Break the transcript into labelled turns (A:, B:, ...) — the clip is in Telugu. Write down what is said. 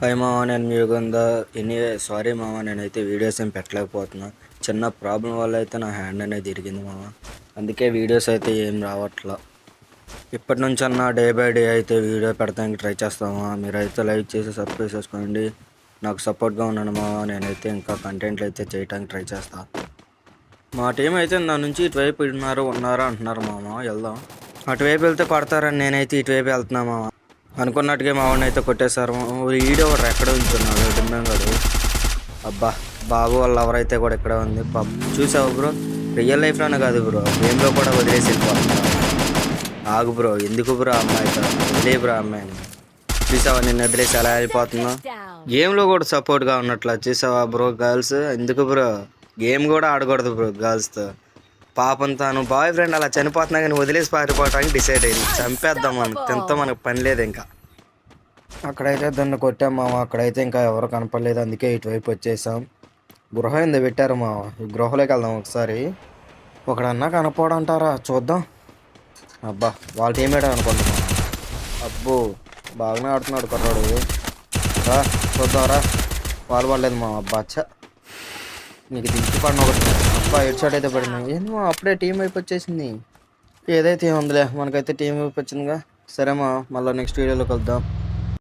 A: హాయ్ మామ, నేను మీ యుగంధర్. ఎనీవే సారీ మామ, నేనైతే వీడియోస్ ఏం పెట్టలేకపోతున్నా. చిన్న ప్రాబ్లం వల్ల అయితే నా హ్యాండ్ అనేది ఇరిగింది మామ. అందుకే వీడియోస్ అయితే ఏం రావట్లా. ఇప్పటి నుంచి అన్న డే బై డే అయితే వీడియో పెడతానికి ట్రై చేస్తామా. మీరైతే లైక్ చేసి సబ్స్క్రైబ్ చేసుకోండి, నాకు సపోర్ట్గా ఉన్నాను మామ. నేనైతే ఇంకా కంటెంట్లు అయితే చేయడానికి ట్రై చేస్తా. మా టీం అయితే నా నుంచి ఇటువైపు ఉన్నారా అంటున్నారు మామ. వెళ్దాం. అటువైపు వెళ్తే పడతారని నేనైతే ఇటువైపు వెళ్తున్నా మామ. అనుకున్నట్టుగా మా వాడిని అయితే కొట్టేశారు. ఈడో ఒకటి ఎక్కడ ఉంటున్నాడు డిమ్మంగాడు. అబ్బా, బాబు వాళ్ళ ఎవరైతే కూడా ఇక్కడ ఉంది. చూసావు బ్రో, రియల్ లైఫ్లోనే కాదు బ్రో, గేమ్లో కూడా వదిలేసి వెళ్ళిపోతున్నా. ఆగు బ్రో, ఎందుకు బ్రో అమ్మాయితో వదిలే బ్రో అమ్మాయిని. చూసావా నిన్ను వదిలేసి ఎలా వెళ్ళిపోతున్నా. గేమ్లో కూడా సపోర్ట్గా ఉన్నట్లా చూసావా బ్రో. గర్ల్స్ ఎందుకు బ్రో, గేమ్ కూడా ఆడకూడదు బ్రో గర్ల్స్తో. పాపం తాను బాయ్ ఫ్రెండ్ అలా చనిపోతున్నా కానీ వదిలేసి పారిపోవడానికి డిసైడ్ అయింది. చంపేద్దాం, మనకు తింతా, మనకు పని లేదు ఇంకా. అక్కడైతే దాన్ని కొట్టాం మామ. అక్కడైతే ఇంకా ఎవరు కనపడలేదు, అందుకే ఇటువైపు వచ్చేసాం. గృహ ఏంది పెట్టారు మామ, ఈ గృహలోకి వెళ్దాం ఒకసారి. ఒకడన్నా కనపడంటారా చూద్దాం. అబ్బా, వాళ్ళ టీమేట్ అనుకుంటున్నా. అబ్బో, బాగానే ఆడుతున్నాడు కుర్రాడు. రా చూద్దాం రా. వాళ్ళు పడలేదు మామ. అబ్బా అచ్చా, నీకు దించి పడిన ఒకటి. అబ్బా హెడ్ షాట్ అయితే పడింది. ఏంది అప్పుడే టీం వైపు వచ్చేసింది. ఏదైతే ఉందిలే, మనకైతే టీం వైపు వచ్చిందిగా. సరేమా, మళ్ళీ నెక్స్ట్ వీడియోలో కలుద్దాం.